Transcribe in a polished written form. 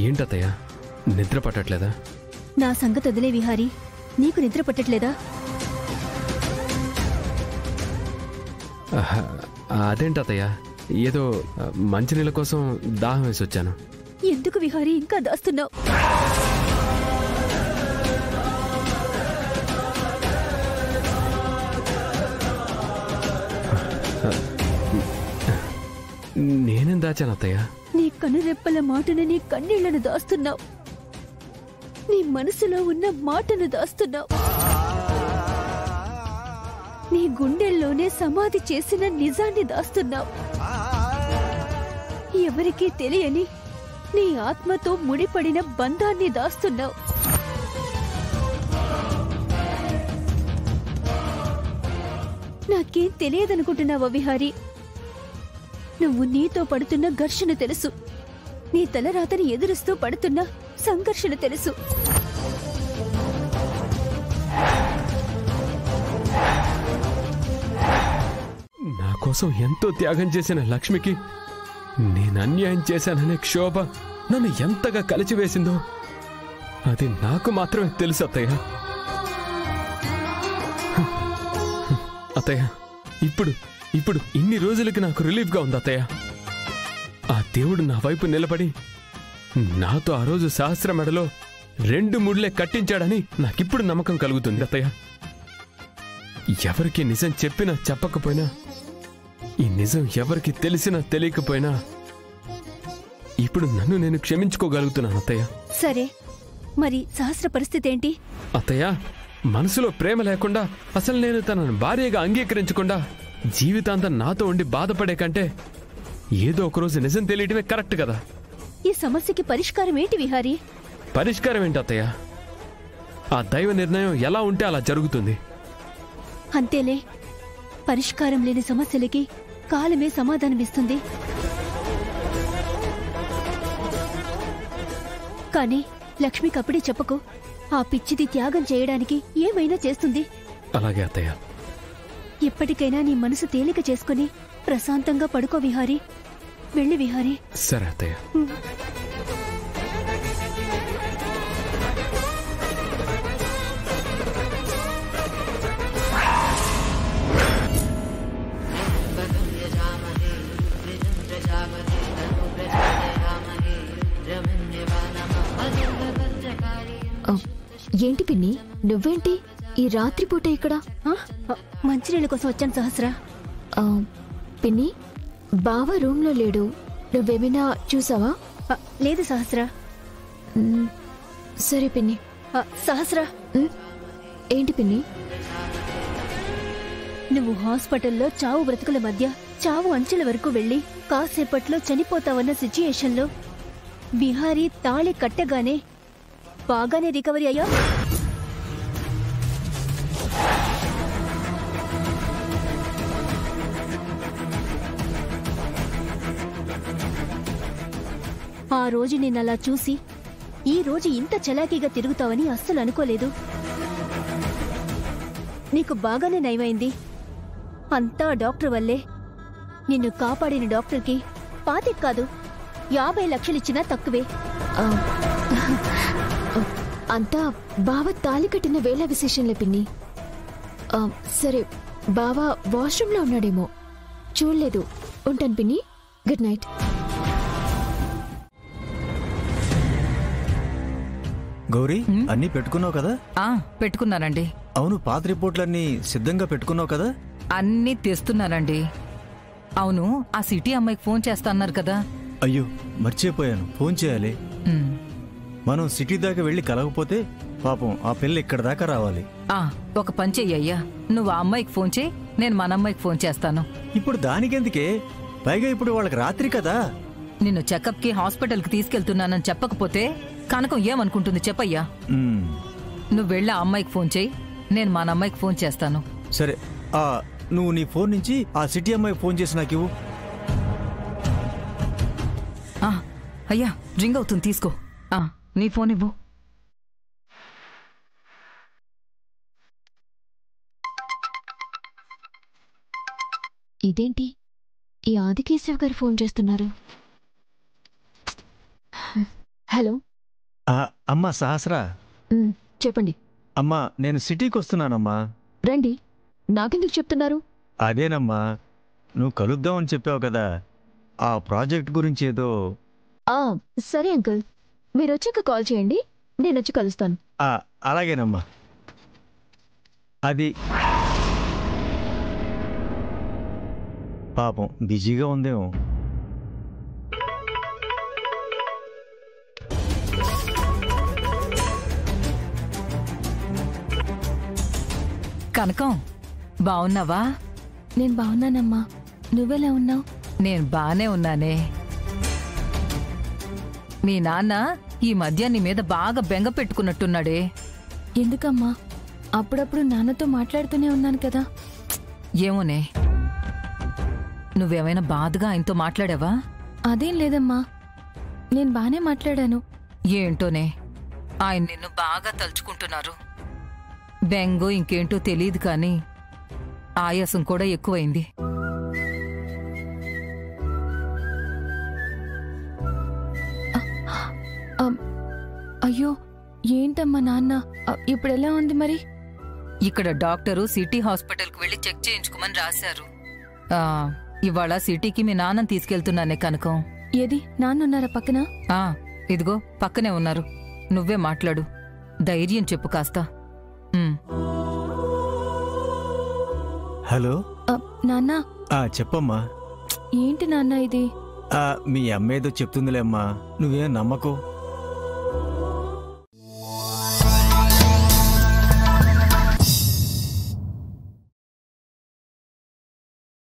ఏంటత్తయ్య నిద్ర పట్టట్లేదా? నా సంగతి వదిలే విహారీ, నీకు నిద్ర పట్టట్లేదా? అదేంటత్తయ్య, ఏదో మంచినీళ్ళ కోసం దాహం వేసి వచ్చాను. ఎందుకు విహారీ ఇంకా దాస్తున్నావు? నేనేం దాచాను అత్తయ్య? నీ కనురెప్పల మాటను, నీ కన్నీళ్లను దాస్తున్నావు. నీ మనసులో ఉన్న మాటను దాస్తున్నావు. నీ గుండెల్లోనే సమాధి చేసిన నిజాన్ని దాస్తున్నావు. ఎవరికీ తెలియని నీ ఆత్మతో ముడిపడిన బంధాన్ని దాస్తున్నావు. నాకేం తెలియదనుకుంటున్నావా విహారీ? నువ్వు నీతో పడుతున్న ఘర్షణ తెలుసు, నీ తలరాతని ఎదురుస్తూ పడుతున్న సంఘర్షణ తెలుసు. నా కోసం ఎంతో త్యాగం చేసిన లక్ష్మికి నేను అన్యాయం చేశాననే క్షోభ నన్ను ఎంతగా కలిచివేసిందో అది నాకు మాత్రమే తెలుసు అత్తయ్య. అత్తయ్య, ఇప్పుడు ఇన్ని రోజులకి నాకు రిలీఫ్గా ఉంది అత్తయ్య. ఆ దేవుడు నా వైపు నిలబడి నాతో ఆ రోజు సహస్ర మెడలో 2 ముళ్ళే కట్టించాడని నాకిప్పుడు నమ్మకం కలుగుతుంది అత్తయ్య. ఎవరికి నిజం చెప్పినా చెప్పకపోయినా, ఈ నిజం ఎవరికి తెలిసినా తెలియకపోయినా ఇప్పుడు నన్ను నేను క్షమించుకోగలుగుతున్నాను అత్తయ్య. సరే, మరి సహస్ర పరిస్థితి ఏంటి? అత్తయ్య, మనసులో ప్రేమ లేకుండా, అసలు నేను తనను భార్యగా అంగీకరించకుండా జీవితాంతం నాతో ఉండి బాధపడే కంటే ఏదో ఒకరోజు నిజం తెలియటమే కరెక్ట్ కదా. ఈ సమస్యకి పరిష్కారం ఏంటి విహారీ? పరిష్కారం ఏంటి అత్తయ్య? ఆ దైవ నిర్ణయం ఎలా ఉంటే అలా జరుగుతుంది. అంతేలే, పరిష్కారం లేని సమస్యలకి కాలమే సమాధానమిస్తుంది. కానీ లక్ష్మికి అప్పుడే చెప్పకు. ఆ పిచ్చిది త్యాగం చేయడానికి ఏమైనా చేస్తుంది. అలాగే అత్తయ్య. ఎప్పటికైనా నీ మనసు తేలిక చేసుకుని ప్రశాంతంగా పడుకో విహారీ. వెళ్ళి విహారీ. సరే అత్తయ్య. ఏంటి పిన్ని, నువ్వేంటి ఈ రాత్రిపూట ఇక్కడ? మంచినీళ్ళ కోసం వచ్చాను సహస్ర. పిన్ని, బావ రూమ్ లో లేడు, నువ్వేమైనా చూసావా? లేదు సహస్ర. సరే పిన్ని. సహస్ర, ఏంటి పిన్ని? నువ్వు హాస్పిటల్లో చావు బ్రతుకుల మధ్య చావు అంచెల వరకు వెళ్లి కాసేపట్లో చనిపోతావన్న సిచ్యుయేషన్లో బిహారీ తాళి కట్టగానే బాగానే రికవరీ అయ్యా. ఆ రోజు నిన్నలా చూసి ఈ రోజు ఇంత చలాకీగా తిరుగుతావని అస్సలు అనుకోలేదు. నీకు బాగానే నయమైంది. అంతా డాక్టర్ వల్లే. నిన్ను కాపాడిన డాక్టర్కి 25 కాదు 50 లక్షలిచ్చినా తక్కువే. అంతా బావ తాళి కట్టిన వేళ విశేషంలే పిన్ని. సరే, బావ వాష్రూమ్ లో ఉన్నాడేమో, చూడలేదు. ఉంటాను పిన్ని, గుడ్ నైట్. గౌరీ, అన్నీ పెట్టుకున్నావు కదా? పెట్టుకున్నానండి. అవును, పాత రిపోర్ట్లన్నీ సిద్ధంగా పెట్టుకున్నావు కదా? అన్నీ తెస్తున్నానండి. అవును, ఆ సిటీ అమ్మాయికి ఫోన్ చేస్తా అన్నారు కదా? అయ్యో, మర్చిపోయాను, ఫోన్ చేయాలి. మనం సిటీ దాకా వెళ్ళి కలగపోతే పాపం ఆ పిల్ల ఇక్కడ దాకా రావాలి. ఒక పని చెయ్యయ్యా, నువ్వు ఆ అమ్మాయికి ఫోన్ చేయి, నేను మన అమ్మాయికి ఫోన్ చేస్తాను. ఇప్పుడు దానికెందుకే? పైగా ఇప్పుడు వాళ్ళకి రాత్రి కదా. నిన్ను చెకప్ కి హాస్పిటల్ కి తీసుకెళ్తున్నానని చెప్పకపోతే కనకం ఏమనుకుంటుంది చెప్పయ్యా. నువ్వు వెళ్ళి ఆ అమ్మాయికి ఫోన్ చేయి, నేను మన అమ్మాయికి ఫోన్ చేస్తాను. సరే, నువ్వు నీ ఫోన్ నుంచి ఆ సిటీ అమ్మాయికి ఫోన్ చేసి నాకు ఇవ్వు. అయ్యా, రింగ్ అవుతుంది, తీసుకో. నీ ఫోన్ ఇవ్వు. ఇదేంటి, ఈ ఆదికేశవ్ గారు ఫోన్ చేస్తున్నారు? హలో. అమ్మా సహస్రా. చెప్పండి. అమ్మా నేను సిటీకి వస్తున్నానమ్మా. రండి. నాకెందుకు చెప్తున్నారు? అదేనమ్మా, నువ్వు కలుద్దామని చెప్పావు కదా, ఆ ప్రాజెక్ట్ గురించి ఏదో. సరే అంకుల్, మీరు వచ్చాక కాల్ చేయండి, నేను వచ్చి కలుస్తాను. అలాగేనమ్మా. అది పాపం బిజీగా ఉందేమో. కనకం, బావున్నావా? నేను బాగున్నానమ్మా, నువ్వెలా ఉన్నావు? నేను బానే ఉన్నానే. మీ నాన్న ఈ మధ్య నీ మీద బాగా బెంగ పెట్టుకున్నట్టున్నాడే. ఎందుకమ్మా? అప్పుడప్పుడు నాన్నతో మాట్లాడుతూనే ఉన్నాను కదా. ఏమోనే, నువ్వేమైనా బాధగా ఆయనతో మాట్లాడావా? అదేం లేదమ్మా, నేను బానే మాట్లాడాను. ఏంటోనే, ఆయన నిన్ను బాగా తలుచుకుంటున్నారు. బెంగో ఇంకేంటో తెలియదు కానీ ఆయాసం కూడా ఎక్కువైంది. అయ్యో, ఏంటమ్మా నాన్న ఇప్పుడెలా ఉంది మరి? ఇక్కడ డాక్టరు సిటీ హాస్పిటల్కి వెళ్ళి చెక్ చేయించుకోమని రాశారు. ఇవాళ సిటీకి మీ నాన్నని తీసుకెళ్తున్నానే కనకం. ఏది, నాన్నున్నారా పక్కన? ఇదిగో పక్కనే ఉన్నారు. నువ్వే మాట్లాడు, ధైర్యం చెప్పు కాస్త. హలో నాన్న. చెప్పమ్మా. ఏంటి నాన్న ఇది? మీ అమ్మేదో చెప్తుందిలేమ్మా, నువ్వేం నమ్మకు.